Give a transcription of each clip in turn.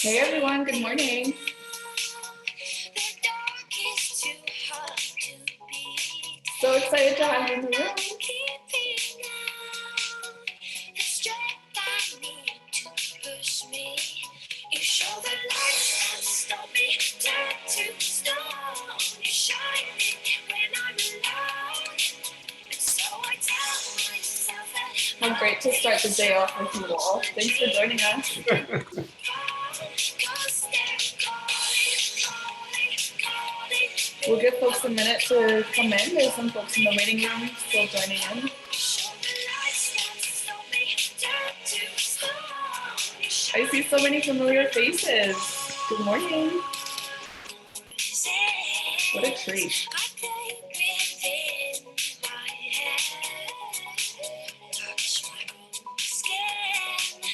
Hey everyone, good morning. So excited to have you in the room. How great to start the day off with you all. Thanks for joining us. We'll give folks a minute to come in. There's some folks in the waiting room still joining in. I see so many familiar faces. Good morning. What a treat.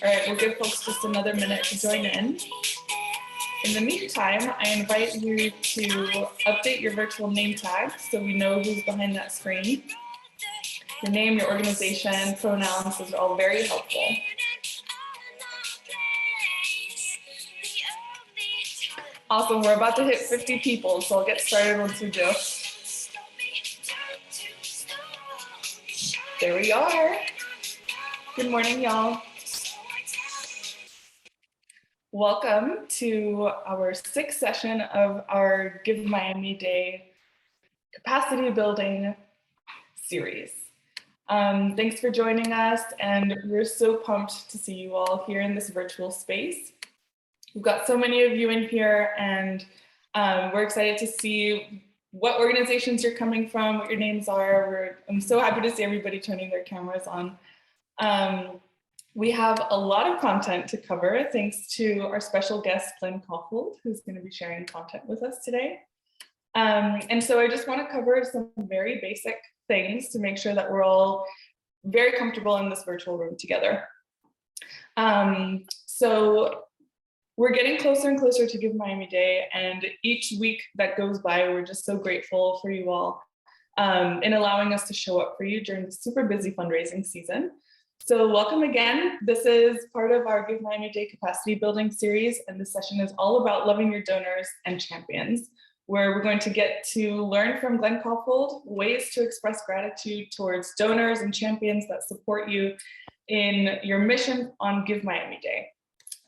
All right, we'll give folks just another minute to join in. In the meantime, I invite you to update your virtual name tag so we know who's behind that screen. Your name, your organization, pronouns, those are all very helpful. Awesome, we're about to hit 50 people, so I'll get started once we do. There we are. Good morning, y'all. Welcome to our sixth session of our Give Miami Day capacity building series. Thanks for joining us, and we're so pumped to see you all here in this virtual space. We've got so many of you in here, and we're excited to see what organizations you're coming from, what your names are. I'm so happy to see everybody turning their cameras on. We have a lot of content to cover thanks to our special guest, Glenn Caulfield, who's going to be sharing content with us today. And so I just want to cover some very basic things to make sure that we're all very comfortable in this virtual room together. So we're getting closer and closer to Give Miami Day, and each week that goes by, we're just so grateful for you all in allowing us to show up for you during the super busy fundraising season. So welcome again. This is part of our Give Miami Day capacity building series, and this session is all about loving your donors and champions, where we're going to get to learn from Glenn Caulfield ways to express gratitude towards donors and champions that support you in your mission on Give Miami Day.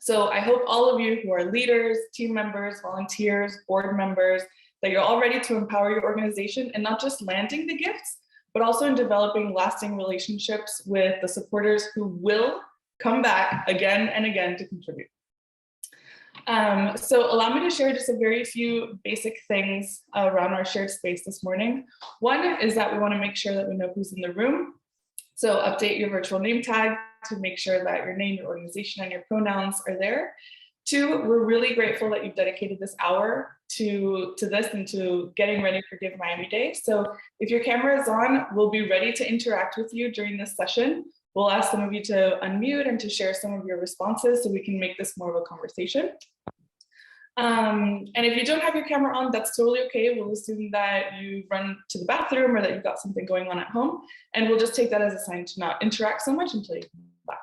So I hope all of you who are leaders, team members, volunteers, board members, that you're all ready to empower your organization and not just landing the gifts, but also in developing lasting relationships with the supporters who will come back again and again to contribute. So allow me to share just a very few basic things around our shared space this morning. One is that we want to make sure that we know who's in the room. So update your virtual name tag to make sure that your name, your organization, and your pronouns are there. Two, we're really grateful that you've dedicated this hour to this and to getting ready for Give Miami Day. So if your camera is on, we'll be ready to interact with you during this session. We'll ask some of you to unmute and to share some of your responses so we can make this more of a conversation. And if you don't have your camera on, that's totally okay. We'll assume that you run to the bathroom or that you've got something going on at home, and we'll just take that as a sign to not interact so much until you come back.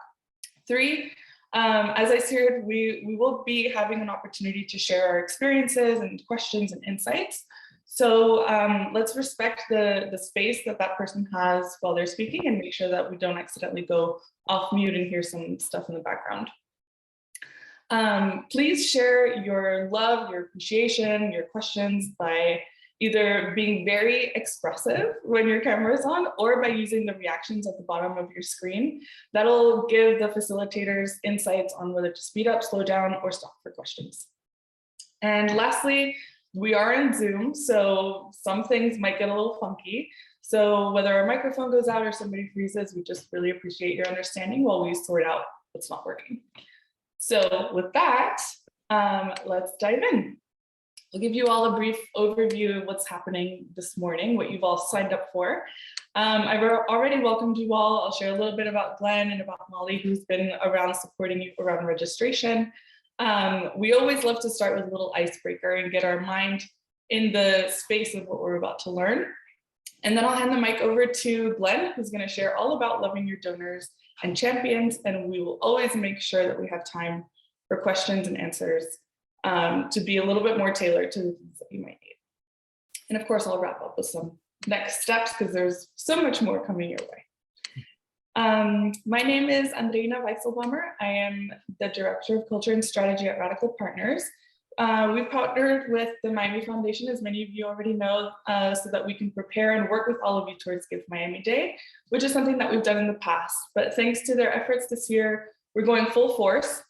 Three, as I shared, we will be having an opportunity to share our experiences and questions and insights. So let's respect the space that that person has while they're speaking and make sure that we don't accidentally go off mute and hear some stuff in the background. Please share your love, your appreciation, your questions by either being very expressive when your camera is on or by using the reactions at the bottom of your screen. That'll give the facilitators insights on whether to speed up, slow down, or stop for questions. And lastly, we are in Zoom, so some things might get a little funky. So whether our microphone goes out or somebody freezes, we just really appreciate your understanding while we sort out what's not working. So with that, let's dive in. I'll give you all a brief overview of what's happening this morning, what you've all signed up for. I've already welcomed you all. I'll share a little bit about Glenn and about Molly, who's been around supporting you around registration. We always love to start with a little icebreaker and get our mind in the space of what we're about to learn. And then I'll hand the mic over to Glenn, who's going to share all about loving your donors and champions, and we will always make sure that we have time for questions and answers to be a little bit more tailored to the things that you might need. And of course, I'll wrap up with some next steps because there's so much more coming your way. My name is Andreina Weisselbaumer. I am the Director of Culture and Strategy at Radical Partners. We've partnered with the Miami Foundation, as many of you already know, so that we can prepare and work with all of you towards Give Miami Day, which is something that we've done in the past. But thanks to their efforts this year, we're going full force.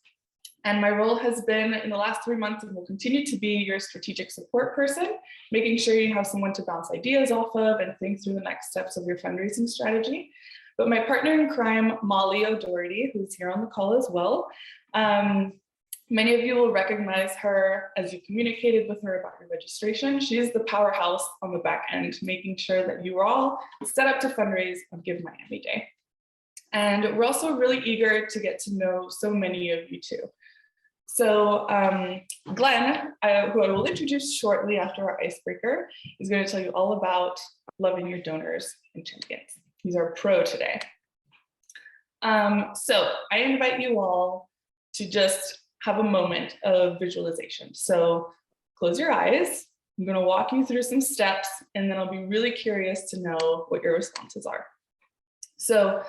And my role has been in the last 3 months and will continue to be your strategic support person, making sure you have someone to bounce ideas off of and think through the next steps of your fundraising strategy. But my partner in crime, Molly O'Doherty, who's here on the call as well, many of you will recognize her as you communicated with her about your registration. She is the powerhouse on the back end, making sure that you are all set up to fundraise on Give Miami Day. And we're also really eager to get to know so many of you too. So Glenn, who I will introduce shortly after our icebreaker, is going to tell you all about loving your donors and champions. He's our pro today. So I invite you all to just have a moment of visualization. So close your eyes. I'm going to walk you through some steps, and then I'll be really curious to know what your responses are. So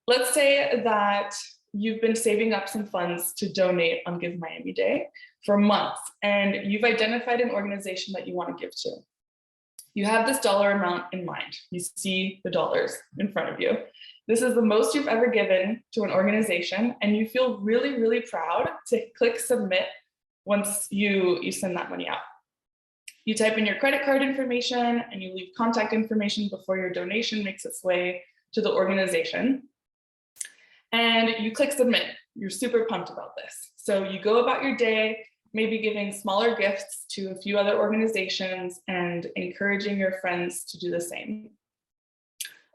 let's say that you've been saving up some funds to donate on Give Miami Day for months, and you've identified an organization that you want to give to. You have this dollar amount in mind. You see the dollars in front of you. This is the most you've ever given to an organization, and you feel really, really proud to click submit once you send that money out. You type in your credit card information and you leave contact information before your donation makes its way to the organization. And you click submit. You're super pumped about this. So you go about your day, maybe giving smaller gifts to a few other organizations and encouraging your friends to do the same.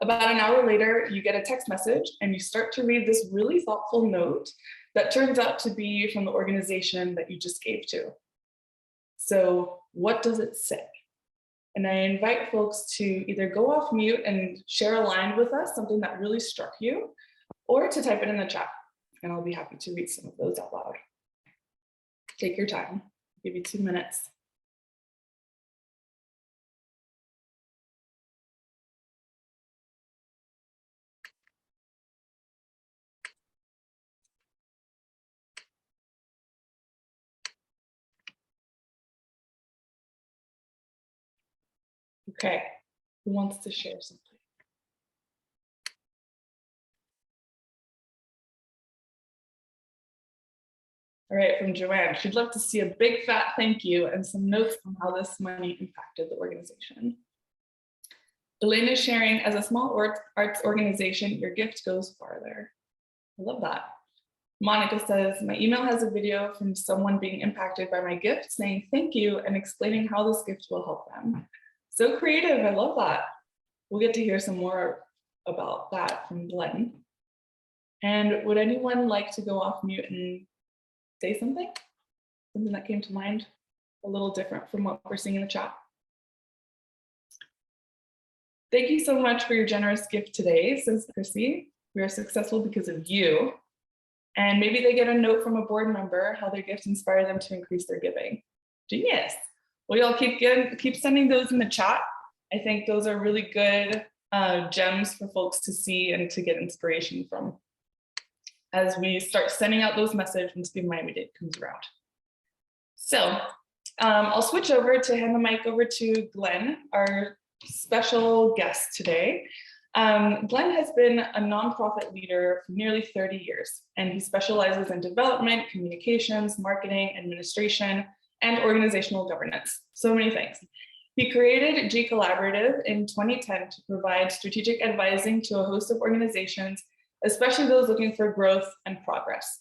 About an hour later, you get a text message and you start to read this really thoughtful note that turns out to be from the organization that you just gave to. So what does it say? And I invite folks to either go off mute and share a line with us, something that really struck you, or to type it in the chat, and I'll be happy to read some of those out loud. Take your time, I'll give you 2 minutes. Okay, who wants to share something? All right, from Joanne, she'd love to see a big fat thank you and some notes on how this money impacted the organization. Elaine is sharing, as a small arts organization, your gift goes farther. I love that. Monica says, my email has a video from someone being impacted by my gift saying thank you and explaining how this gift will help them. So creative, I love that. We'll get to hear some more about that from Glenn. And would anyone like to go off mute and say something? Something that came to mind, a little different from what we're seeing in the chat. Thank you so much for your generous gift today, says Chrissy. We are successful because of you. And maybe they get a note from a board member how their gift inspired them to increase their giving. Genius. Well, y'all keep sending those in the chat. I think those are really good gems for folks to see and to get inspiration from as we start sending out those messages when Give Miami Day comes around. So I'll switch over to hand the mic over to Glenn, our special guest today. Glenn has been a nonprofit leader for nearly 30 years, and he specializes in development, communications, marketing, administration, and organizational governance. So many things. He created G Collaborative in 2010 to provide strategic advising to a host of organizations, especially those looking for growth and progress.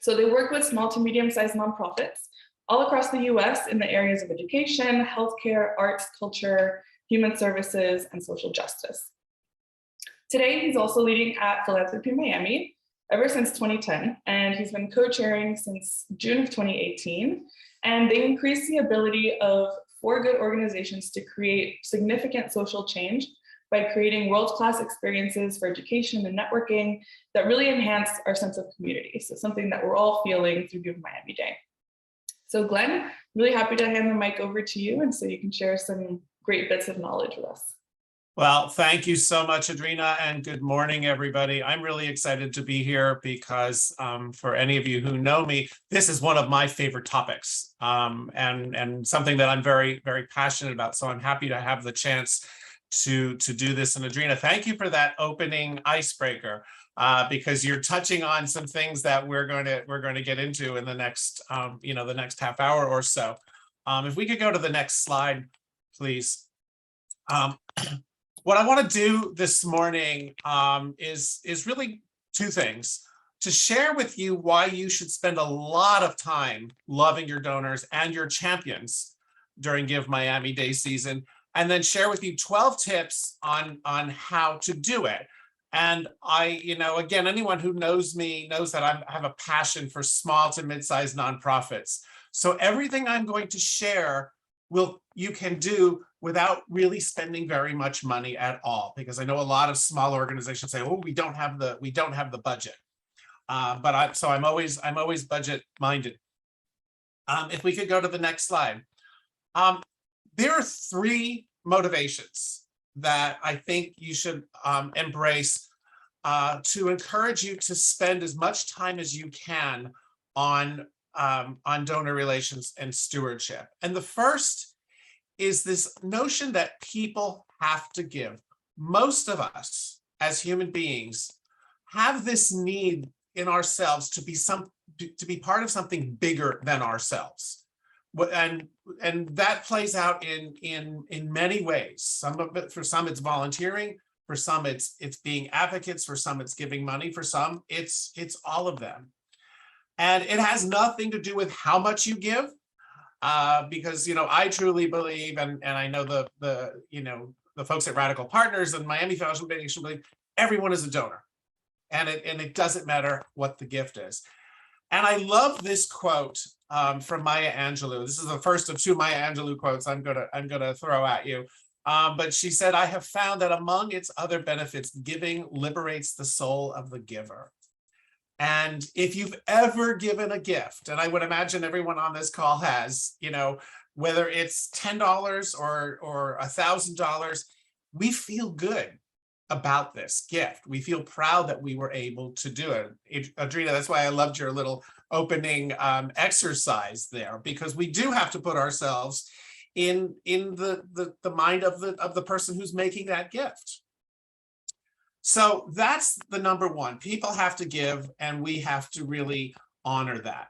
So they work with small to medium-sized nonprofits all across the US in the areas of education, healthcare, arts, culture, human services, and social justice. Today, he's also leading at Philanthropy Miami ever since 2010, and he's been co-chairing since June of 2018. And they increase the ability of for good organizations to create significant social change by creating world-class experiences for education and networking that really enhance our sense of community. So something that we're all feeling through Give Miami Day. So Glenn, really happy to hand the mic over to you, and so you can share some great bits of knowledge with us. Well, thank you so much, Adrina, and good morning, everybody. I'm really excited to be here because for any of you who know me, this is one of my favorite topics and something that I'm very, very passionate about. So I'm happy to have the chance to do this. And Adrina, thank you for that opening icebreaker because you're touching on some things that we're going to get into in the next the next half hour or so. If we could go to the next slide, please. What I want to do this morning is really two things. To share with you why you should spend a lot of time loving your donors and your champions during Give Miami Day season, and then share with you 12 tips on how to do it. And again, anyone who knows me knows that I have a passion for small to mid-sized nonprofits. So everything I'm going to share you can do without really spending very much money at all, because I know a lot of small organizations say, "Oh, we don't have the budget," but I'm always budget minded. If we could go to the next slide, there are 3 motivations that I think you should embrace to encourage you to spend as much time as you can on donor relations and stewardship. And the first is this notion that people have to give. Most of us as human beings have this need in ourselves to be part of something bigger than ourselves. And that plays out in many ways. For some it's volunteering, for some it's being advocates, for some it's giving money, for some it's all of them. And it has nothing to do with how much you give, because I truly believe, and I know the folks at Radical Partners and Miami Foundation believe everyone is a donor, and it doesn't matter what the gift is. And I love this quote from Maya Angelou. This is the first of 2 Maya Angelou quotes I'm gonna throw at you. But she said, "I have found that among its other benefits, giving liberates the soul of the giver." And if you've ever given a gift, and I would imagine everyone on this call has, whether it's $10 or $1,000, we feel good about this gift. We feel proud that we were able to do it. Adrina, that's why I loved your little opening exercise there, because we do have to put ourselves in the mind of the person who's making that gift. So that's the number one. People have to give, and we have to really honor that.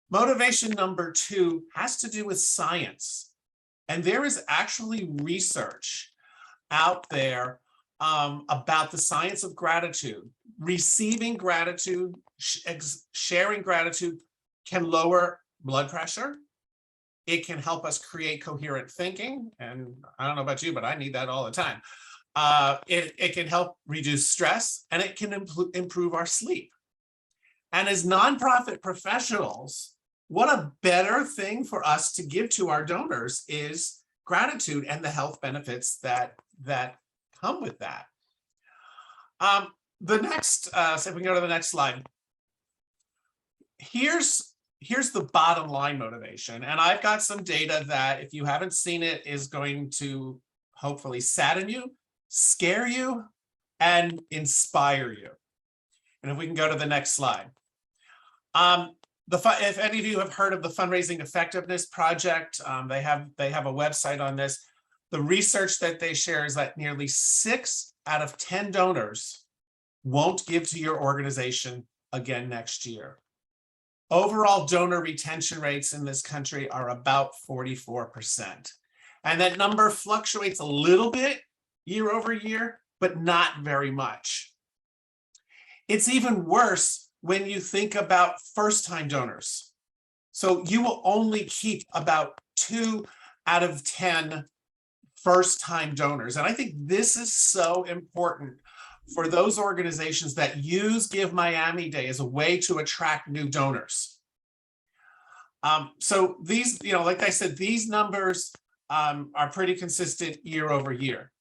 Motivation number 2 has to do with science. And there is actually research out there about the science of gratitude. Receiving gratitude, sharing gratitude can lower blood pressure. It can help us create coherent thinking. And I don't know about you, but I need that all the time. It can help reduce stress, and it can improve our sleep. And as nonprofit professionals, what a better thing for us to give to our donors is gratitude and the health benefits that come with that. The next, so if we can go to the next slide. Here's the bottom line motivation. And I've got some data that, if you haven't seen it, is going to hopefully sadden you, scare you, and inspire you. And if we can go to the next slide. If any of you have heard of the Fundraising Effectiveness Project, they have a website on this. The research that they share is that nearly 6 out of 10 donors won't give to your organization again next year. Overall donor retention rates in this country are about 44%. And that number fluctuates a little bit year over year, but not very much. It's even worse when you think about first-time donors. So you will only keep about 2 out of 10 first-time donors. And I think this is so important for those organizations that use Give Miami Day as a way to attract new donors. So these, like I said, these numbers are pretty consistent year over year.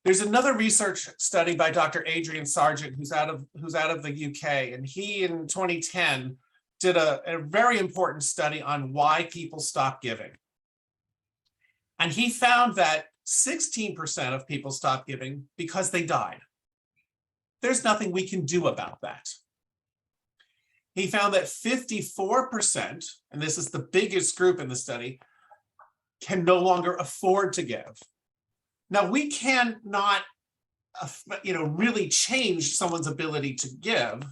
There's another research study by Dr. Adrian Sargent, who's out of the UK, and he in 2010 did a very important study on why people stop giving. And he found that 16% of people stopped giving because they died. There's nothing we can do about that. He found that 54%, and this is the biggest group in the study, can no longer afford to give. Now, we cannot, really change someone's ability to give,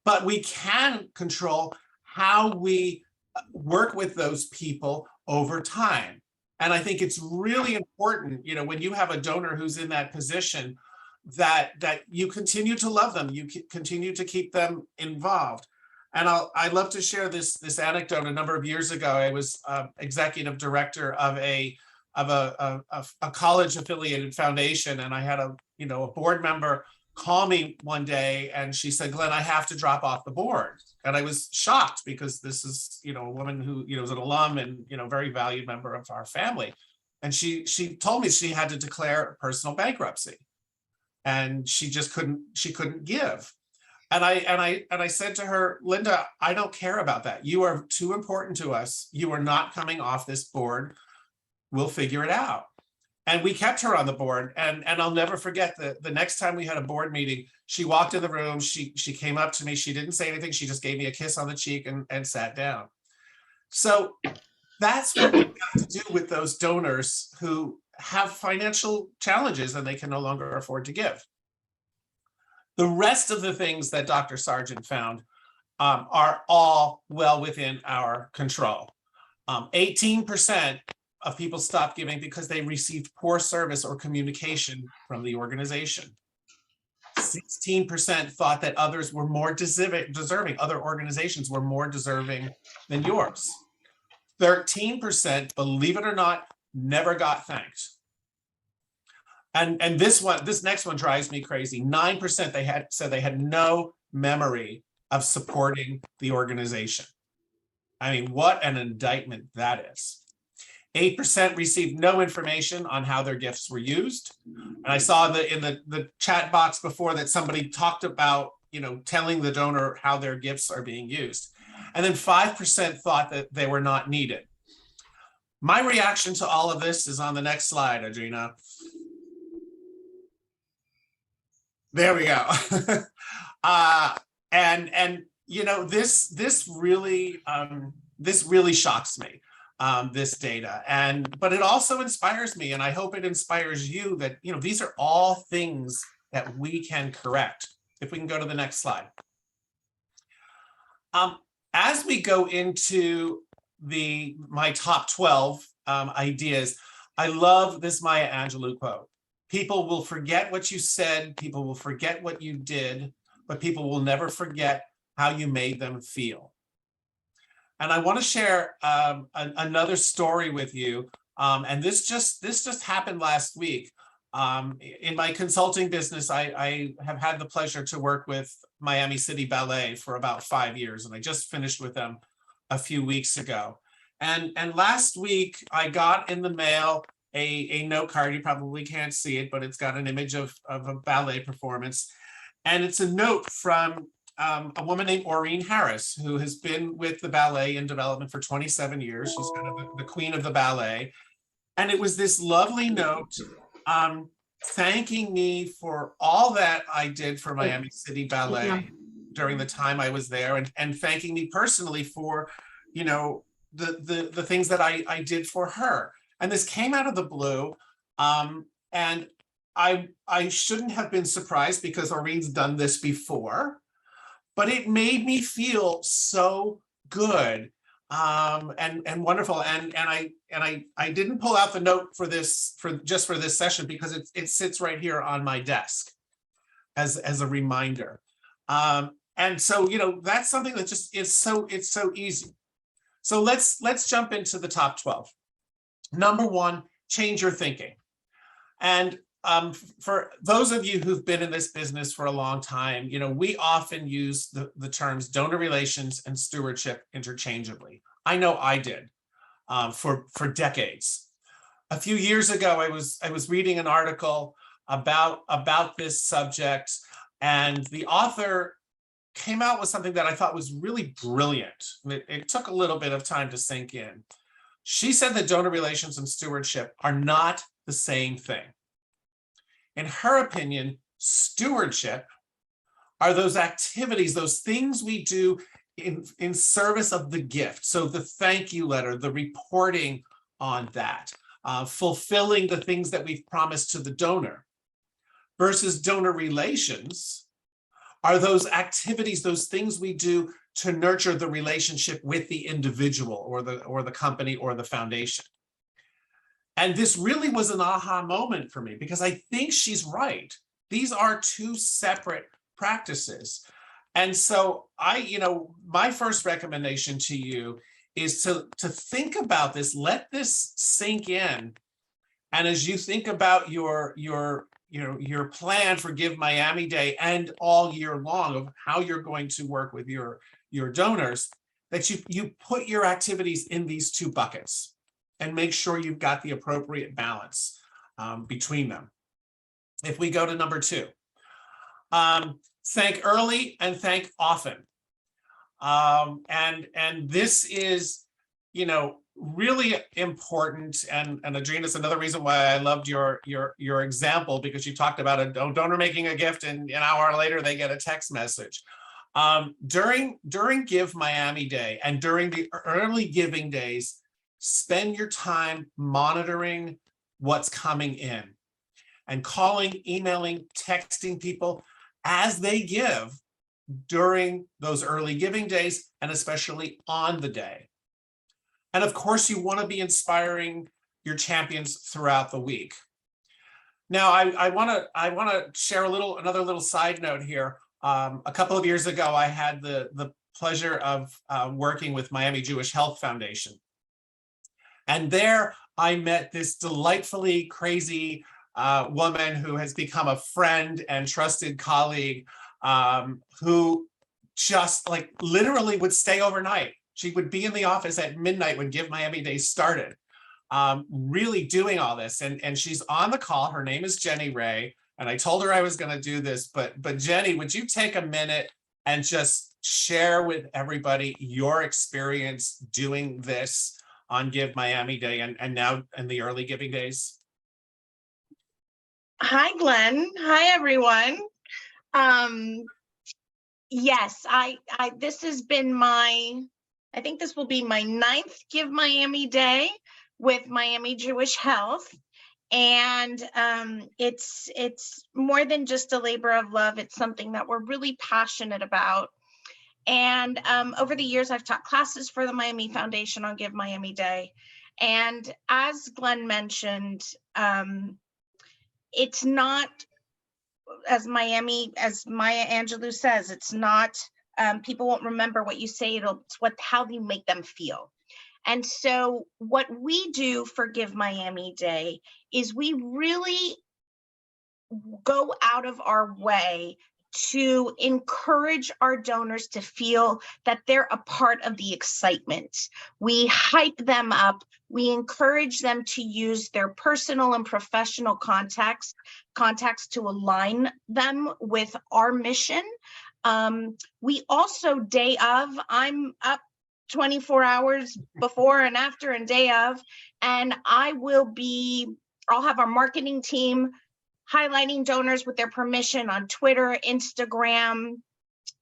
but we can control how we work with those people over time. And I think it's really important, when you have a donor who's in that position, that you continue to love them, you continue to keep them involved. And I'd love to share this anecdote. A number of years ago, I was executive director of a college affiliated foundation, and I had a board member call me one day, and she said, "Glenn, I have to drop off the board." And I was shocked, because this is a woman who is an alum and very valued member of our family. And she told me she had to declare personal bankruptcy, and she couldn't give. And I said to her, "Linda, I don't care about that. You are too important to us. You are not coming off this board. We'll figure it out." And we kept her on the board. And I'll never forget the next time we had a board meeting, she walked in the room, she came up to me, she didn't say anything, she just gave me a kiss on the cheek and sat down. So that's what we have to do with those donors who have financial challenges and they can no longer afford to give. The rest of the things that Dr. Sargent found are all well within our control. 18% of people stopped giving because they received poor service or communication from the organization. 16% thought that others were more deserving, other organizations were more deserving than yours. 13%, believe it or not, never got thanked. And this next one drives me crazy. 9% said they had no memory of supporting the organization. I mean, what an indictment that is. 8% received no information on how their gifts were used. And I saw in the chat box before that somebody talked about, telling the donor how their gifts are being used. And then 5% thought that they were not needed. My reaction to all of this is on the next slide, Adrina. There we go. This really shocks me. This data, but it also inspires me, and I hope it inspires you that these are all things that we can correct. If we can go to the next slide. As we go into my top 12 ideas, I love this Maya Angelou quote. People will forget what you said, people will forget what you did, but people will never forget how you made them feel. And I want to share another story with you. And this just happened last week. In my consulting business, I have had the pleasure to work with Miami City Ballet for about 5 years, and I just finished with them a few weeks ago. And last week, I got in the mail a note card. You probably can't see it, but it's got an image of a ballet performance. And it's a note from a woman named Maureen Harris, who has been with the ballet in development for 27 years. She's kind of the queen of the ballet. And it was this lovely note thanking me for all that I did for Miami City Ballet during the time I was there, and thanking me personally for, the things that I did for her. And this came out of the blue. And I shouldn't have been surprised because Maureen's done this before. But it made me feel so good and wonderful. And I didn't pull out the note for this session because it sits right here on my desk as a reminder. And so that's something that just is it's so easy. So let's jump into the top 12. Number 1, change your thinking. And for those of you who've been in this business for a long time, we often use the terms donor relations and stewardship interchangeably. I know I did for decades. A few years ago, I was reading an article about this subject, and the author came out with something that I thought was really brilliant. It took a little bit of time to sink in. She said that donor relations and stewardship are not the same thing. In her opinion, stewardship are those activities, those things we do in service of the gift. So the thank you letter, the reporting on that, fulfilling the things that we've promised to the donor, versus donor relations are those activities, those things we do to nurture the relationship with the individual or the company or the foundation. And this really was an aha moment for me, because I think she's right. These are two separate practices. And so my first recommendation to you is to think about this, let this sink in. And as you think about your plan for Give Miami Day and all year long of how you're going to work with your donors, that you put your activities in these two buckets and make sure you've got the appropriate balance between them. If we go to number 2, thank early and thank often. And this is, really important. And Adrina, it's another reason why I loved your example, because you talked about a donor making a gift and an hour later they get a text message. During Give Miami Day and during the early giving days, spend your time monitoring what's coming in and calling, emailing, texting people as they give during those early giving days, and especially on the day. And of course, you want to be inspiring your champions throughout the week. Now, I want to share another little side note here. A couple of years ago, I had the pleasure of working with Miami Jewish Health Foundation. And there I met this delightfully crazy woman who has become a friend and trusted colleague, who just literally would stay overnight. She would be in the office at midnight when Give Miami Day started, really doing all this. And she's on the call. Her name is Jenny Ray. And I told her I was going to do this, but Jenny, would you take a minute and just share with everybody your experience doing this on Give Miami Day and now in the early giving days? Hi, Glenn. Hi, everyone. Yes, this has been I think this will be my 9th Give Miami Day with Miami Jewish Health. And it's more than just a labor of love. It's something that we're really passionate about. And over the years, I've taught classes for the Miami Foundation on Give Miami Day. And as Glenn mentioned, it's not, as Maya Angelou says, it's not, people won't remember what you say, it's how you make them feel. And so what we do for Give Miami Day is we really go out of our way to encourage our donors to feel that they're a part of the excitement. We hype them up. We encourage them to use their personal and professional contacts to align them with our mission. We also, day of, I'm up 24 hours before and after and day of, and I'll have our marketing team highlighting donors with their permission on Twitter, Instagram,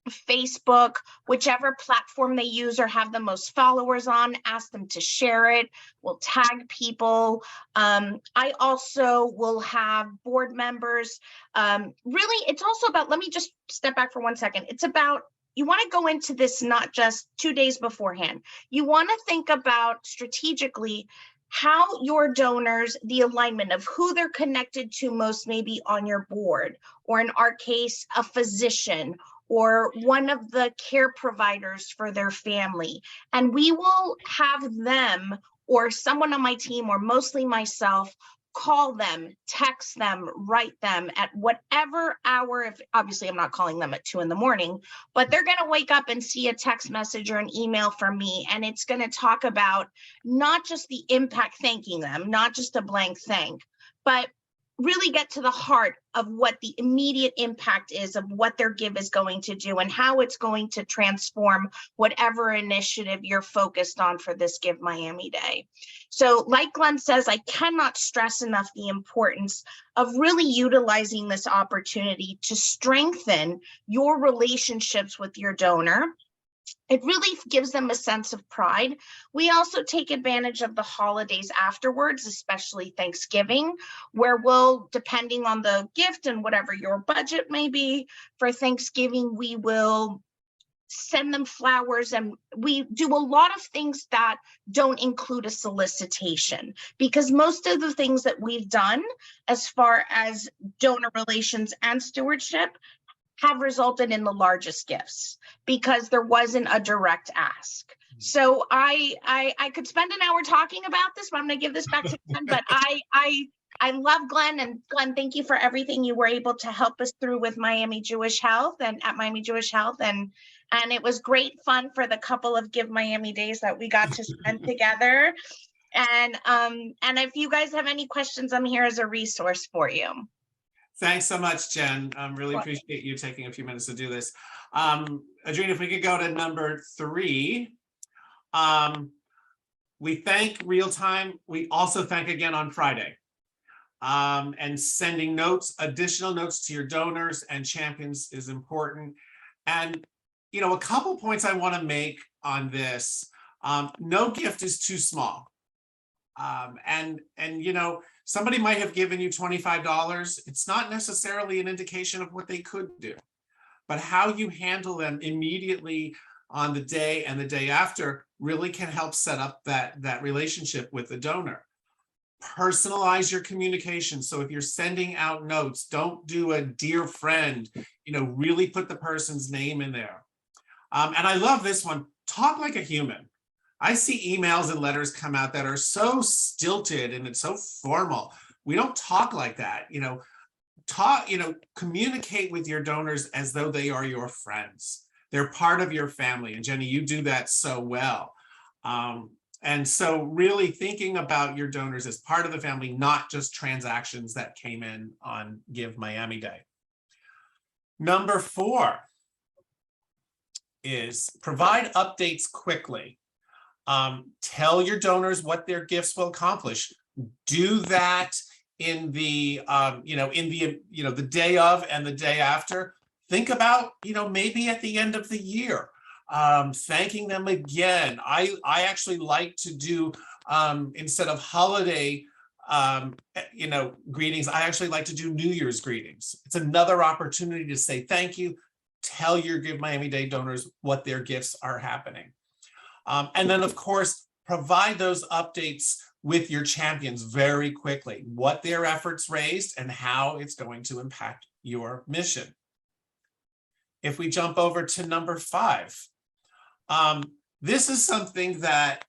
Facebook, whichever platform they use or have the most followers on, ask them to share it. We'll tag people. I also will have board members. Really, it's also about, let me just step back for 1 second. It's about, you want to go into this not just 2 days beforehand. You want to think about strategically how your donors, the alignment of who they're connected to most, maybe on your board, or in our case, a physician, or one of the care providers for their family. And we will have them, or someone on my team, or mostly myself, call them, text them, write them at whatever hour. If obviously I'm not calling them at 2 a.m, but they're going to wake up and see a text message or an email from me, and it's going to talk about not just the impact, thanking them, not just a blank thank, but really get to the heart of what the immediate impact is of what their give is going to do and how it's going to transform whatever initiative you're focused on for this Give Miami Day. So like Glenn says, I cannot stress enough the importance of really utilizing this opportunity to strengthen your relationships with your donor. It really gives them a sense of pride. We also take advantage of the holidays afterwards, especially Thanksgiving, where we'll, depending on the gift and whatever your budget may be for Thanksgiving, we will send them flowers, and we do a lot of things that don't include a solicitation, because most of the things that we've done as far as donor relations and stewardship have resulted in the largest gifts because there wasn't a direct ask. So I could spend an hour talking about this, but I'm going to give this back to Glenn. But I love Glenn, and Glenn, thank you for everything you were able to help us through with Miami Jewish Health and at Miami Jewish Health, and it was great fun for the couple of Give Miami days that we got to spend together. And if you guys have any questions, I'm here as a resource for you. Thanks so much, Jen. Really appreciate you taking a few minutes to do this. Adrena, if we could go to number 3. We thank real time. We also thank again on Friday. And sending notes, additional notes to your donors and champions is important. And, you know, a couple points I want to make on this. No gift is too small. And you know, somebody might have given you $25. It's not necessarily an indication of what they could do, but how you handle them immediately on the day and the day after really can help set up that relationship with the donor. Personalize your communication. So if you're sending out notes, don't do a dear friend, you know, really put the person's name in there. And I love this one, talk like a human. I see emails and letters come out that are so stilted and it's so formal. We don't talk like that, you know, communicate with your donors as though they are your friends. They're part of your family. And Jenny, you do that so well. And so really thinking about your donors as part of the family, not just transactions that came in on Give Miami Day. Number 4 is provide updates quickly. Tell your donors what their gifts will accomplish. Do that in the, the day of and the day after. Think about, maybe at the end of the year, thanking them again. I actually like to do, instead of holiday, greetings, I actually like to do New Year's greetings. It's another opportunity to say thank you. Tell your Give Miami Day donors what their gifts are happening. And then, of course, provide those updates with your champions very quickly, what their efforts raised and how it's going to impact your mission. If we jump over to number 5, this is something that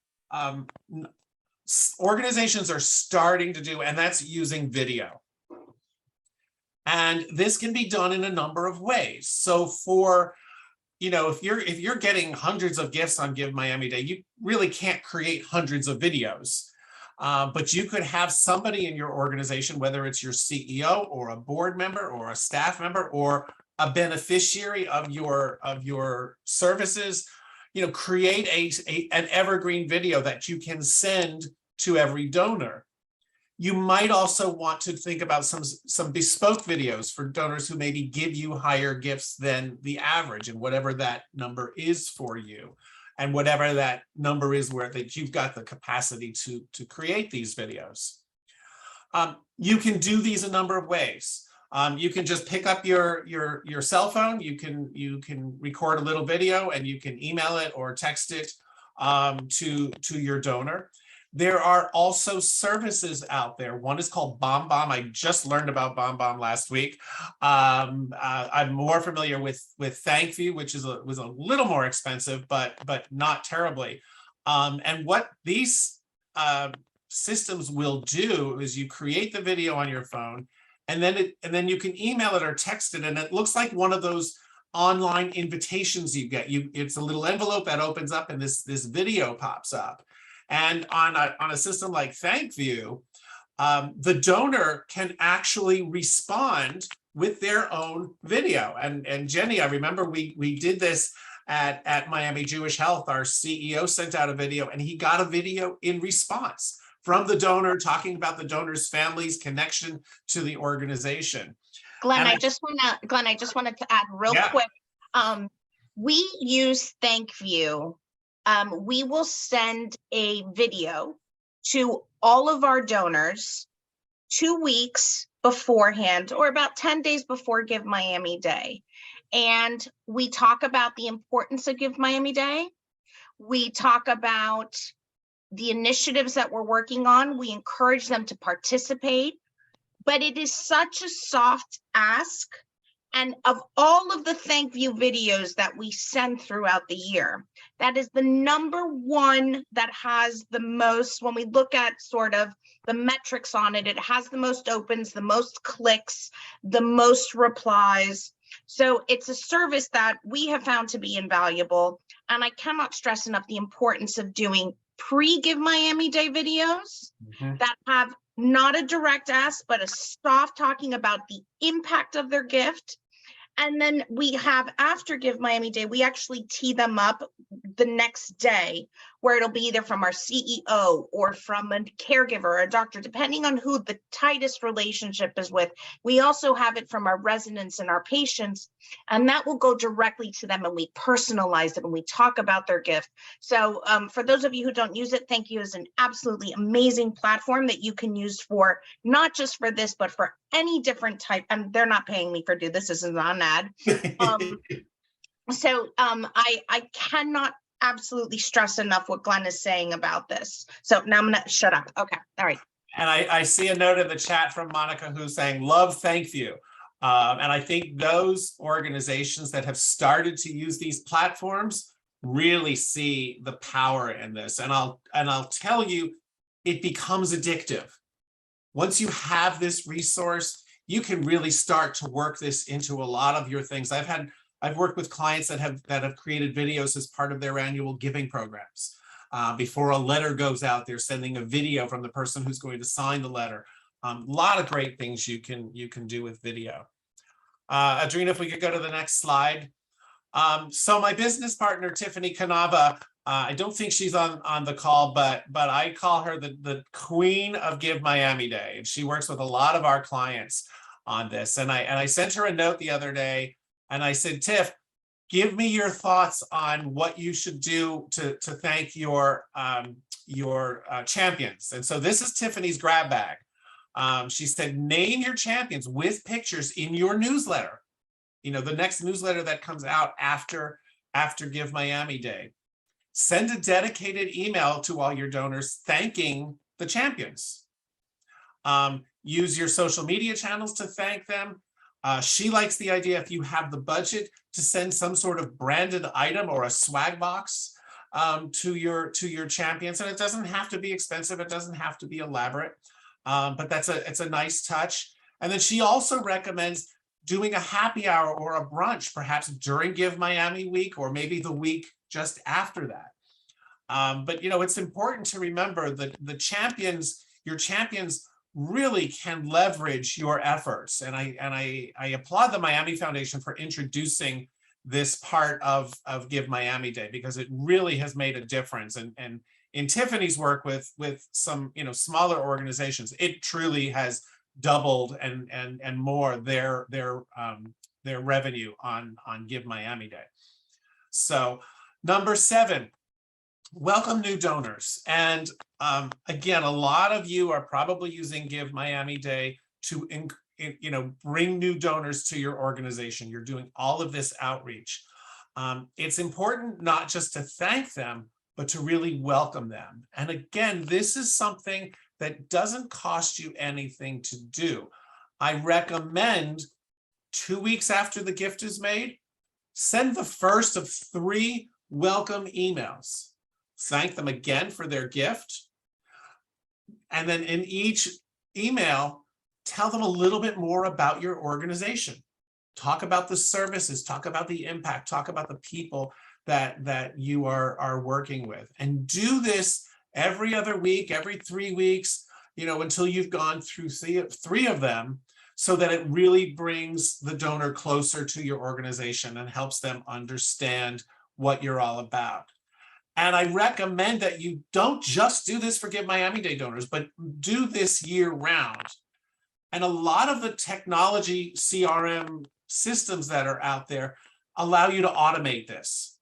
organizations are starting to do, and that's using video. And this can be done in a number of ways. So for if you're getting hundreds of gifts on Give Miami Day, you really can't create hundreds of videos, but you could have somebody in your organization, whether it's your CEO or a board member or a staff member or a beneficiary of your services, create an evergreen video that you can send to every donor. You might also want to think about some bespoke videos for donors who maybe give you higher gifts than the average, and whatever that number is for you, and whatever that number is that you've got the capacity to create these videos. You can do these a number of ways. You can just pick up your cell phone. You can record a little video and you can email it or text it to your donor. There are also services out there. One is called BombBomb. I just learned about BombBomb last week. I'm more familiar with ThankView, which was a little more expensive, but not terribly. And what these systems will do is you create the video on your phone, and then you can email it or text it, and it looks like one of those online invitations you get. It's a little envelope that opens up, and this video pops up. And on a system like ThankView, the donor can actually respond with their own video. And Jenny, I remember we did this at Miami Jewish Health. Our CEO sent out a video, and he got a video in response from the donor talking about the donor's family's connection to the organization. Glenn, And I just wanted to add real Yeah. quick. We use ThankView. We will send a video to all of our donors 2 weeks beforehand, or about 10 days before Give Miami Day. And we talk about the importance of Give Miami Day. We talk about the initiatives that we're working on. We encourage them to participate, but it is such a soft ask. And of all of the ThankView videos that we send throughout the year, that is the number one that has the most, when we look at sort of the metrics on it, it has the most opens, the most clicks, the most replies. So it's a service that we have found to be invaluable. And I cannot stress enough the importance of doing pre-Give Miami Day videos that have not a direct ask, but a soft talking about the impact of their gift. And then we have, after Give Miami Day, we actually tee them up the next day, where it'll be either from our CEO or from a caregiver or a doctor, depending on who the tightest relationship is with. We also have it from our residents and our patients, and that will go directly to them, and we personalize it and we talk about their gift. So for those of you who don't use it, ThankView is an absolutely amazing platform that you can use for not just for this, but for any different type. And they're not paying me for this isn't an ad. So I cannot absolutely stress enough what Glenn is saying about this. So now I'm gonna shut up. Okay, all right. And I see a note in the chat from Monica who's saying, love ThankView. And I think those organizations that have started to use these platforms really see the power in this. And I'll tell you, it becomes addictive. Once you have this resource, you can really start to work this into a lot of your things. I've worked with clients that have created videos as part of their annual giving programs. Before a letter goes out, they're sending a video from the person who's going to sign the letter. A lot of great things you can do with video. Adrina, if we could go to the next slide. So my business partner, Tiffany Canava, I don't think she's on the call, but I call her the queen of Give Miami Day. And she works with a lot of our clients on this. And I sent her a note the other day, and I said, Tiff, give me your thoughts on what you should do to thank your champions. And so this is Tiffany's grab bag. She said, name your champions with pictures in your newsletter. You know, the next newsletter that comes out after Give Miami Day. Send a dedicated email to all your donors thanking the champions. Use your social media channels to thank them. She likes the idea, if you have the budget, to send some sort of branded item or a swag box to your champions. And it doesn't have to be expensive. It doesn't have to be elaborate, but it's a nice touch. And then she also recommends doing a happy hour or a brunch, perhaps during Give Miami week, or maybe the week just after that. But you know, it's important to remember that your champions really can leverage your efforts. And I applaud the Miami Foundation for introducing this part of Give Miami Day, because it really has made a difference. And in Tiffany's work with some smaller organizations, it truly has doubled and more their revenue on Give Miami Day. So number 7, welcome new donors. And again, a lot of you are probably using Give Miami Day to bring new donors to your organization. You're doing all of this outreach. It's important not just to thank them, but to really welcome them. And again, this is something that doesn't cost you anything to do. I recommend 2 weeks after the gift is made, send the first of 3 welcome emails. Thank them again for their gift. And then in each email, tell them a little bit more about your organization. Talk about the services, talk about the impact, talk about the people that you are working with. And do this every other week, every 3 weeks, until you've gone through three of them, so that it really brings the donor closer to your organization and helps them understand what you're all about. And I recommend that you don't just do this for Give Miami Day donors, but do this year round. And a lot of the technology CRM systems that are out there allow you to automate this.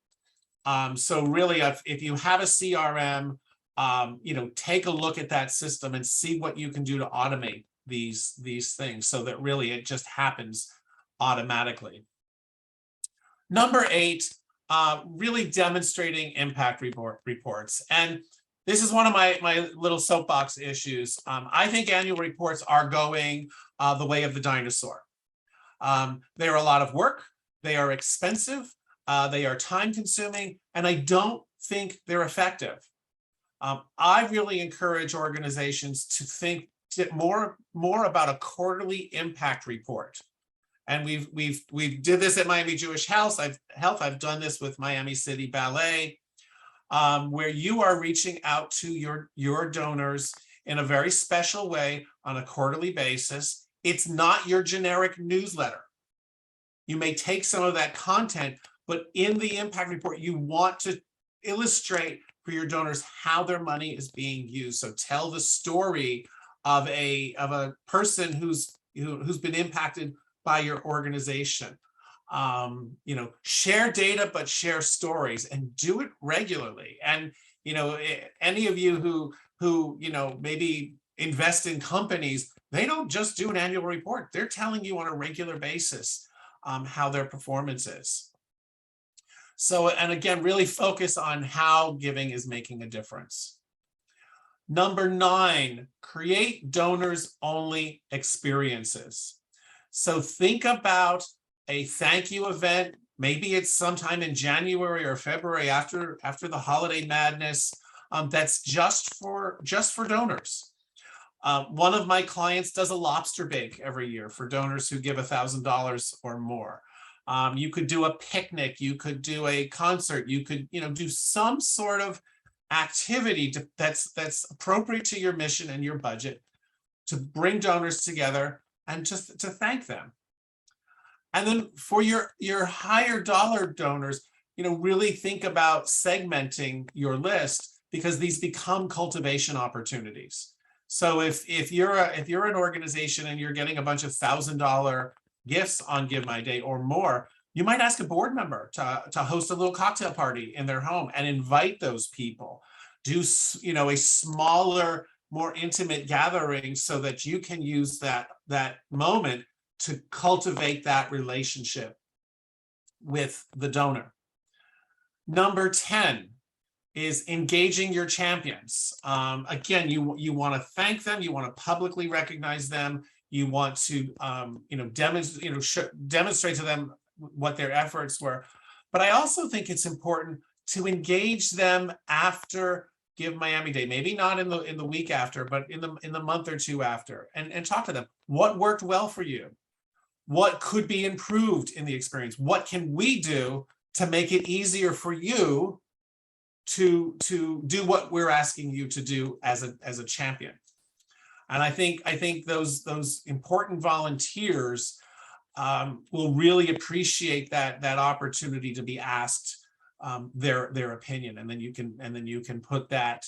So really, if you have a CRM, take a look at that system and see what you can do to automate these things, so that really it just happens automatically. Number 8, really demonstrating impact reports. And this is one of my little soapbox issues. I think annual reports are going the way of the dinosaur. They're a lot of work, they are expensive, they are time consuming, and I don't think they're effective. I really encourage organizations to think more about a quarterly impact report. And we've did this at Miami Jewish Health. I've done this with Miami City Ballet, where you are reaching out to your donors in a very special way on a quarterly basis. It's not your generic newsletter. You may take some of that content, but in the impact report, you want to illustrate for your donors how their money is being used. So tell the story of a person who's been impacted by your organization. Share data, but share stories, and do it regularly. And any of you who maybe invest in companies, they don't just do an annual report. They're telling you on a regular basis how their performance is. So, and again, really focus on how giving is making a difference. Number 9, create donors only experiences. So think about a thank you event. Maybe it's sometime in January or February after the holiday madness. That's just for donors. One of my clients does a lobster bake every year for donors who give $1,000 or more. You could do a picnic, you could do a concert, you could do some sort of activity that's appropriate to your mission and your budget, to bring donors together and just to thank them. And then for your higher dollar donors, really think about segmenting your list, because these become cultivation opportunities. So if you're an organization and you're getting a bunch of $1,000 gifts on Give My Day or more, you might ask a board member to host a little cocktail party in their home and invite those people. Do a smaller, more intimate gathering, so that you can use that moment to cultivate that relationship with the donor. Number 10 is engaging your champions. Again, you want to thank them, you want to publicly recognize them, you want to demonstrate to them what their efforts were. But I also think it's important to engage them after Give Miami Day, maybe not in the week after, but in the month or two after, and talk to them. What worked well for you? What could be improved in the experience? What can we do to make it easier for you to do what we're asking you to do as a champion? And I think those important volunteers will really appreciate that opportunity to be asked their opinion, and then you can put that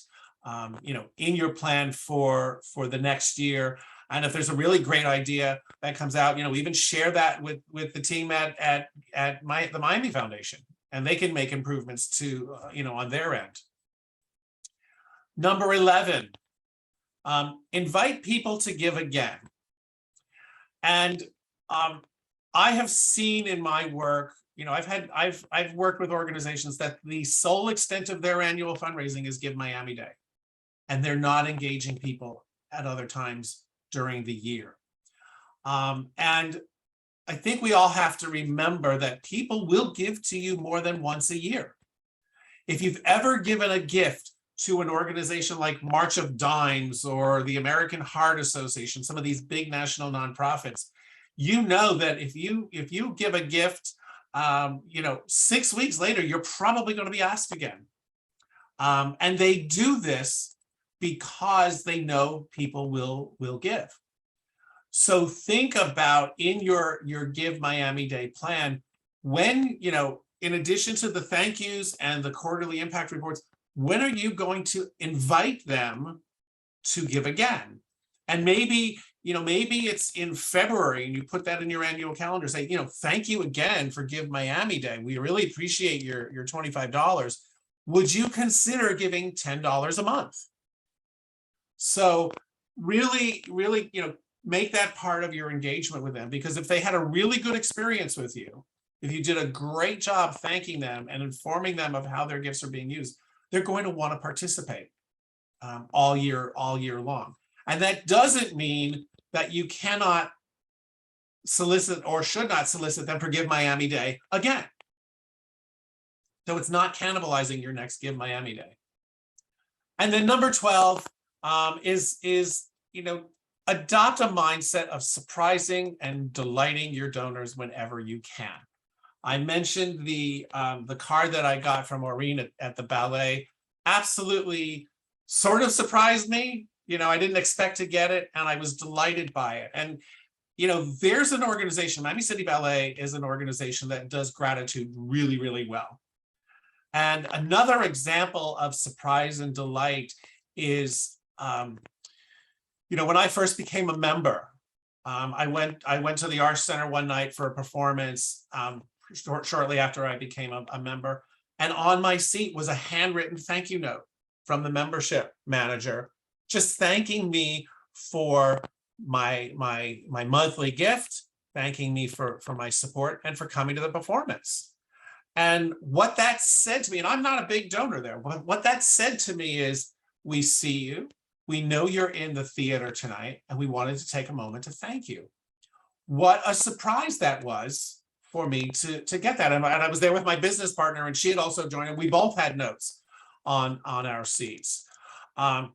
in your plan for the next year. And if there's a really great idea that comes out, even share that with the team at the Miami Foundation, and they can make improvements to on their end. Number 11, invite people to give again. And I have seen in my work, I've worked with organizations that the sole extent of their annual fundraising is Give Miami Day, and they're not engaging people at other times during the year. And I think we all have to remember that people will give to you more than once a year. If you've ever given a gift to an organization like March of Dimes or the American Heart Association, some of these big national nonprofits, you know that if you give a gift, 6 weeks later, you're probably going to be asked again. And they do this because they know people will give. So think about in your Give Miami Day plan, when, in addition to the thank yous and the quarterly impact reports, when are you going to invite them to give again? And maybe it's in February and you put that in your annual calendar, say, thank you again for Give Miami Day. We really appreciate your $25. Would you consider giving $10 a month? So really, make that part of your engagement with them, because if they had a really good experience with you, if you did a great job thanking them and informing them of how their gifts are being used, they're going to want to participate all year long. And that doesn't mean that you cannot solicit or should not solicit them for Give Miami Day again. So it's not cannibalizing your next Give Miami Day. And then number 12 is adopt a mindset of surprising and delighting your donors whenever you can. I mentioned the card that I got from Maureen at the ballet. Absolutely sort of surprised me. I didn't expect to get it, and I was delighted by it. And, there's an organization, Miami City Ballet is an organization that does gratitude really, really well. And another example of surprise and delight is, when I first became a member, I went to the Arts Center one night for a performance shortly after I became a member. And on my seat was a handwritten thank you note from the membership manager, just thanking me for my monthly gift, thanking me for my support and for coming to the performance. And what that said to me, and I'm not a big donor there, but what that said to me is, we see you, we know you're in the theater tonight, and we wanted to take a moment to thank you. What a surprise that was for me to get that. And I was there with my business partner, and she had also joined, and we both had notes on our seats. I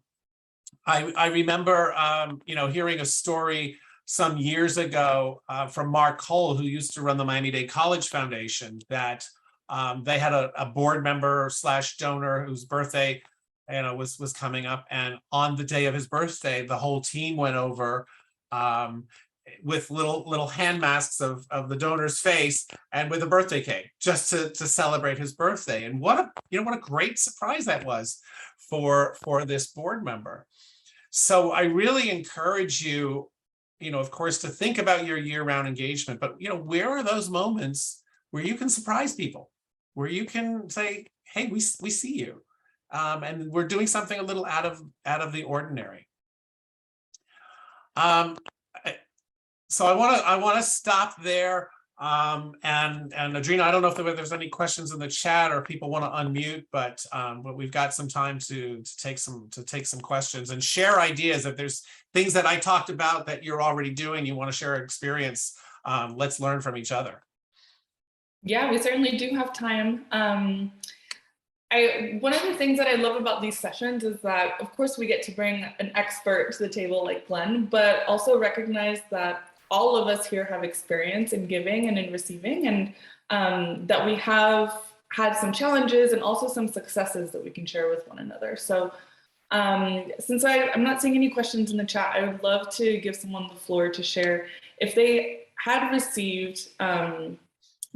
remember, hearing a story some years ago from Mark Cole, who used to run the Miami-Dade College Foundation, that they had a board member / donor whose birthday was coming up, and on the day of his birthday, the whole team went over with little hand masks of the donor's face and with a birthday cake, just to celebrate his birthday. And what a great surprise that was for this board member. So I really encourage you, of course, to think about your year-round engagement, but where are those moments where you can surprise people, where you can say, hey, we see you. And we're doing something a little out of the ordinary. So I want to stop there. And Adrina, I don't know if there's any questions in the chat or people want to unmute, but we've got some time to take some questions and share ideas. If there's things that I talked about that you're already doing, you want to share experience, let's learn from each other. Yeah, we certainly do have time. One of the things that I love about these sessions is that, of course, we get to bring an expert to the table like Glenn, but also recognize that all of us here have experience in giving and in receiving, and that we have had some challenges and also some successes that we can share with one another. So since I'm not seeing any questions in the chat, I would love to give someone the floor to share if they had received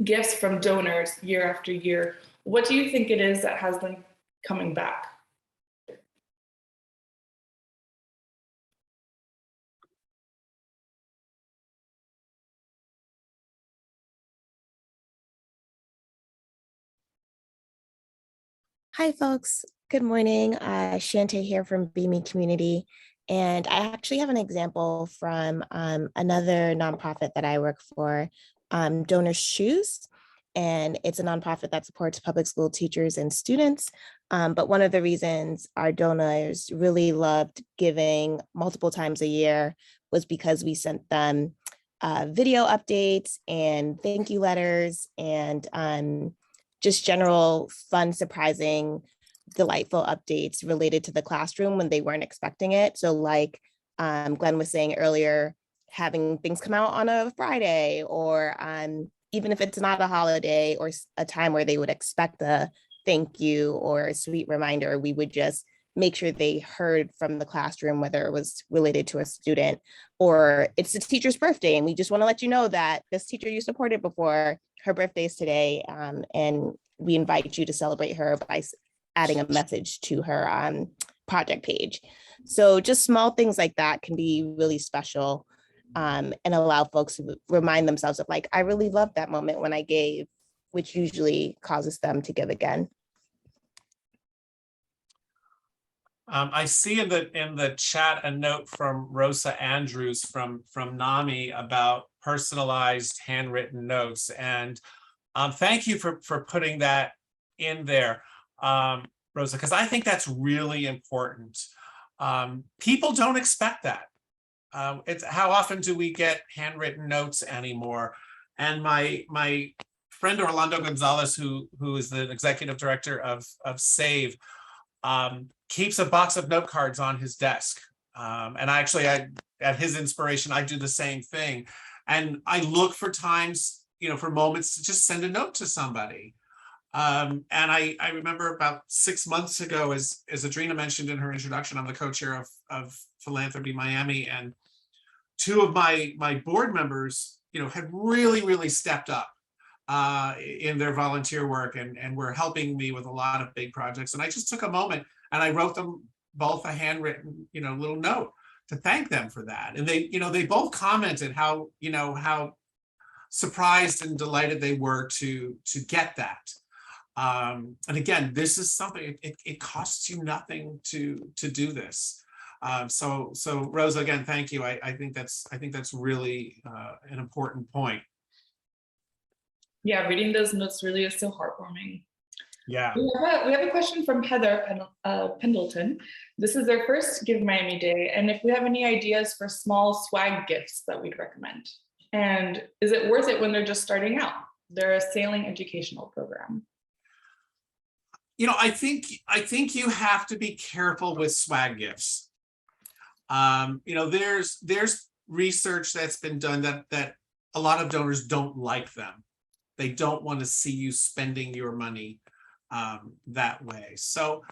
gifts from donors year after year. What do you think it is that has them coming back? Hi, folks. Good morning. Shante here from Beaming Community. And I actually have an example from another nonprofit that I work for, Donors Choose. And it's a nonprofit that supports public school teachers and students. But one of the reasons our donors really loved giving multiple times a year was because we sent them video updates and thank you letters and just general fun, surprising delightful updates related to the classroom when they weren't expecting it. So like Glenn was saying earlier, having things come out on a Friday, or even if it's not a holiday or a time where they would expect a thank you or a sweet reminder, we would just make sure they heard from the classroom, whether it was related to a student or it's the teacher's birthday. And we just want to let you know that this teacher you supported before, her birthday is today. And we invite you to celebrate her by adding a message to her project page. So just small things like that can be really special, and allow folks to remind themselves of like, I really loved that moment when I gave, which usually causes them to give again. I see in the chat a note from Rosa Andrews from NAMI about personalized handwritten notes, and thank you for putting that in there, Rosa, because I think that's really important. People don't expect that. It's how often do we get handwritten notes anymore? And my friend Orlando Gonzalez, who is the executive director of SAVE, keeps a box of note cards on his desk. And I at his inspiration, I do the same thing. And I look for times, for moments to just send a note to somebody. And I remember about 6 months ago, as Adrena mentioned in her introduction, I'm the co-chair of Philanthropy Miami, and two of my board members, had really stepped up in their volunteer work and were helping me with a lot of big projects. And I just took a moment and I wrote them both a handwritten, little note to thank them for that. And they both commented how surprised and delighted they were to get that. And again, this is something, it costs you nothing to do this. So Rosa, again, thank you. I think that's really an important point. Yeah, reading those notes really is so heartwarming. Yeah. We have a question from Heather Pendleton. This is their first Give Miami Day, and if we have any ideas for small swag gifts that we'd recommend. And is it worth it when they're just starting out? They're a sailing educational program. I think you have to be careful with swag gifts. There's research that's been done that a lot of donors don't like them. They don't want to see you spending your money that way. So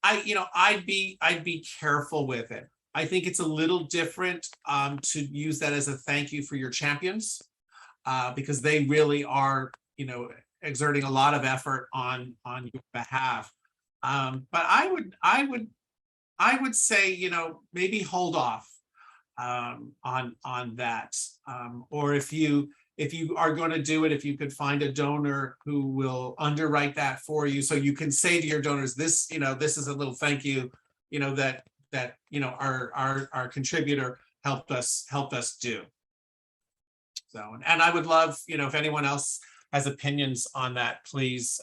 I'd be careful with it. I think it's a little different to use that as a thank you for your champions, because they really are, exerting a lot of effort on your behalf. But I would say, maybe hold off on that. Or if you are going to do it, if you could find a donor who will underwrite that for you, so you can say to your donors, this is a little thank you, that our contributor helped us do. So, and I would love, if anyone else has opinions on that, please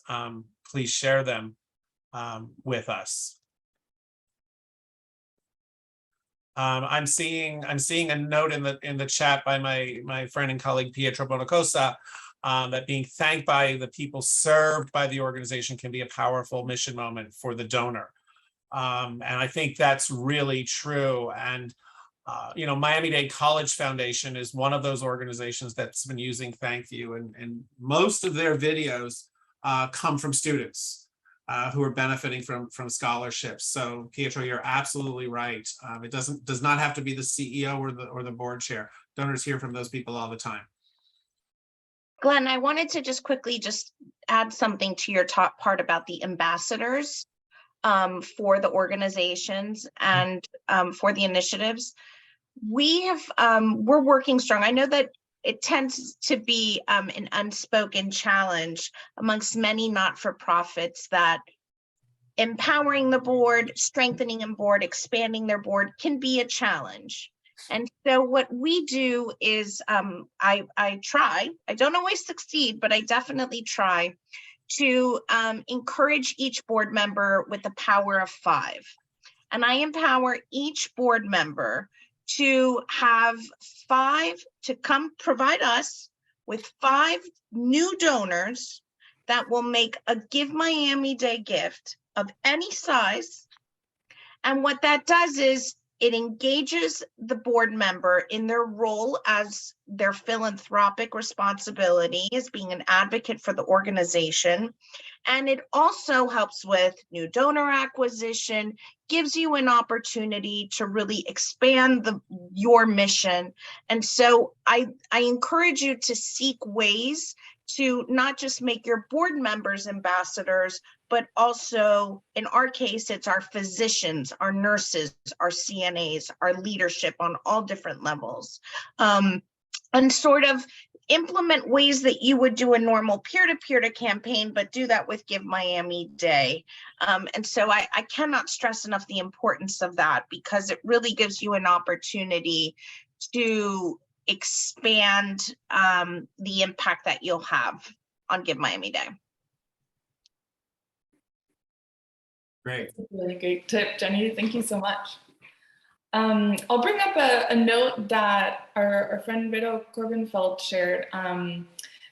share them with us. I'm seeing a note in the chat by my friend and colleague Pietro Bonacosta, that being thanked by the people served by the organization can be a powerful mission moment for the donor. And I think that's really true. And Miami-Dade College Foundation is one of those organizations that's been using Thank You, and most of their videos come from students who are benefiting from scholarships. So Pietro, you're absolutely right. It does not have to be the CEO or the board chair. Donors hear from those people all the time. Glenn, I wanted to just quickly add something to your top part about the ambassadors for the organizations and for the initiatives. We're working strong. I know that it tends to be an unspoken challenge amongst many not-for-profits that empowering the board, strengthening a board, expanding their board can be a challenge. And so what we do is I try, I don't always succeed, but I definitely try to encourage each board member with the power of 5. And I empower each board member to have 5, to come provide us with 5 new donors that will make a Give Miami Day gift of any size. And what that does is it engages the board member in their role as their philanthropic responsibility as being an advocate for the organization. And it also helps with new donor acquisition, gives you an opportunity to really expand your mission. And so I encourage you to seek ways to not just make your board members ambassadors, but also in our case, it's our physicians, our nurses, our CNAs, our leadership on all different levels. And sort of implement ways that you would do a normal peer-to-peer campaign, but do that with Give Miami Day. And so I cannot stress enough the importance of that, because it really gives you an opportunity to expand the impact that you'll have on Give Miami Day. Great. That's a really great tip, Jenny. Thank you so much. I'll bring up a note that our friend Vero Corbenfeld shared,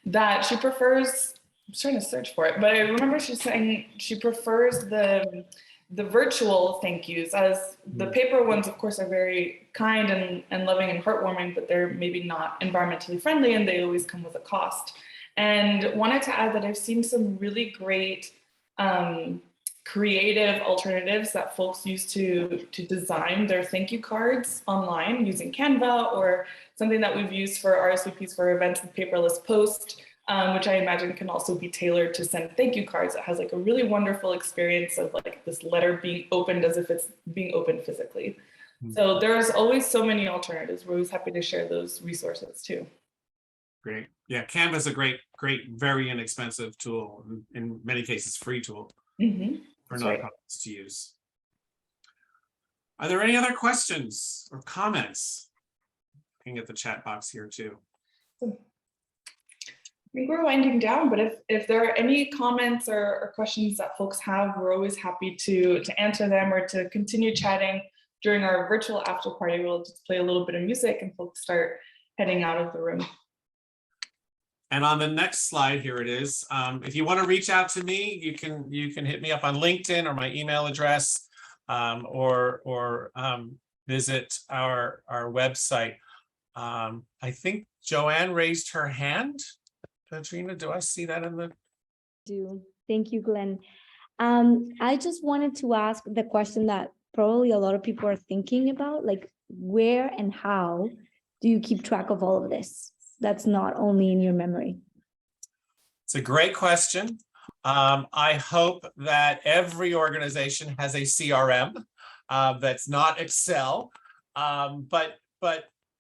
that she prefers, I'm trying to search for it, but I remember she's saying she prefers the virtual thank yous, as the paper ones, of course, are very kind and loving and heartwarming, but they're maybe not environmentally friendly, and they always come with a cost. And wanted to add that I've seen some really great creative alternatives that folks use to design their thank you cards online using Canva, or something that we've used for RSVPs for events with Paperless Post, which I imagine can also be tailored to send thank you cards. It has like a really wonderful experience of like this letter being opened as if it's being opened physically. So there's always so many alternatives. We're always happy to share those resources too. Great. Yeah, Canva is a great, very inexpensive tool, in many cases free tool for nonprofits to use. Are there any other questions or comments? Looking at the chat box here too. I think we're winding down, but if there are any comments or questions that folks have, we're always happy to answer them, or to continue chatting during our virtual after party. We'll just play a little bit of music and folks start heading out of the room. And on the next slide, here it is. If you want to reach out to me, you can hit me up on LinkedIn or my email address, or visit our website. I think Joanne raised her hand. Katrina, do I see that in the? Do. Thank you, Glenn. I just wanted to ask the question that probably a lot of people are thinking about, like, where and how do you keep track of all of this? That's not only in your memory. It's a great question. I hope that every organization has a CRM that's not Excel. But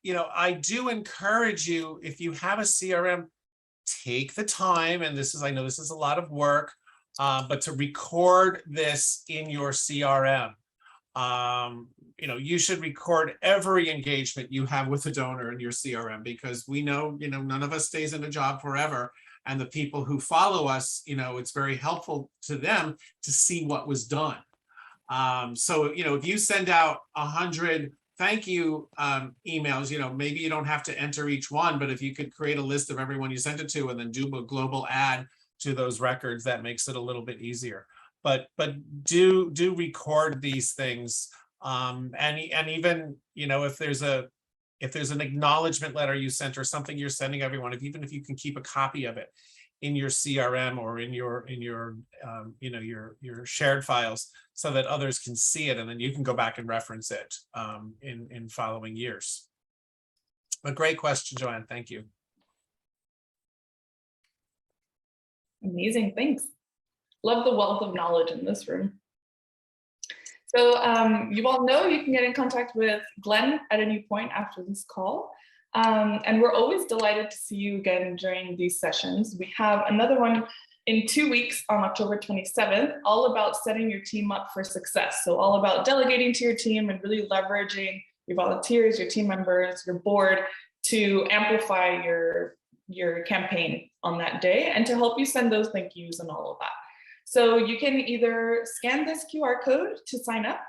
you know, I do encourage you, if you have a CRM, take the time, and I know this is a lot of work, but to record this in your CRM. You know, you should record every engagement you have with a donor in your CRM, because we know, you know, none of us stays in a job forever. And the people who follow us, you know, it's very helpful to them to see what was done. So, you know, if you send out 100 thank you emails, you know, maybe you don't have to enter each one, but if you could create a list of everyone you sent it to and then do a global add to those records, that makes it a little bit easier. But do record these things, and even, you know, if there's an acknowledgement letter you sent or something you're sending everyone, even if you can keep a copy of it in your CRM or in your you know, your shared files, so that others can see it, and then you can go back and reference it in following years. A great question, Joanne. Thank you. Amazing, thanks. Love the wealth of knowledge in this room. So you all know you can get in contact with Glenn at any point after this call. And we're always delighted to see you again during these sessions. We have another one in 2 weeks on October 27th, all about setting your team up for success. So all about delegating to your team and really leveraging your volunteers, your team members, your board to amplify your campaign on that day and to help you send those thank yous and all of that. So you can either scan this QR code to sign up,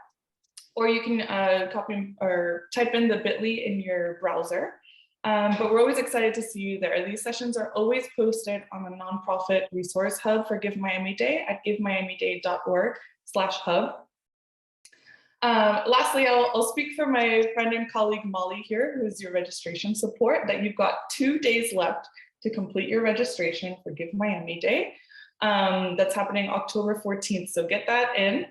or you can copy or type in the bit.ly in your browser. But we're always excited to see you there. These sessions are always posted on the nonprofit resource hub for Give Miami Day at givemiamiday.org/hub. Lastly, I'll speak for my friend and colleague Molly here, who is your registration support, that you've got 2 days left to complete your registration for Give Miami Day. That's happening October 14th, so get that in.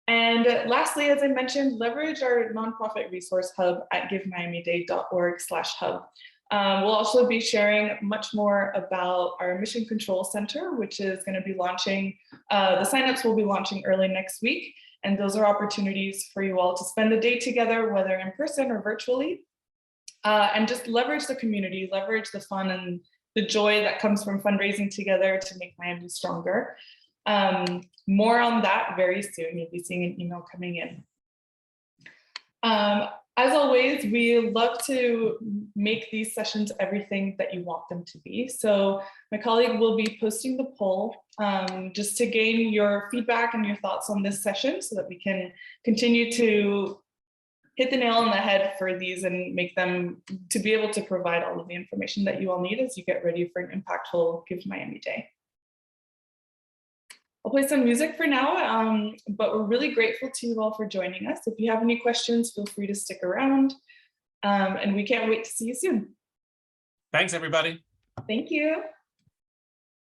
And lastly, as I mentioned, leverage our nonprofit resource hub at givemiamiday.org/hub. We'll also be sharing much more about our Mission Control Center, which is going to be launching, the signups will be launching early next week. And those are opportunities for you all to spend the day together, whether in person or virtually, and just leverage the community, leverage the fun and the joy that comes from fundraising together to make Miami stronger. More on that very soon. You'll be seeing an email coming in. As always, we love to make these sessions everything that you want them to be. So my colleague will be posting the poll just to gain your feedback and your thoughts on this session so that we can continue to hit the nail on the head for these and make them to be able to provide all of the information that you all need as you get ready for an impactful Give Miami Day. I'll play some music for now, but we're really grateful to you all for joining us. If you have any questions, feel free to stick around, and we can't wait to see you soon. Thanks, everybody. Thank you.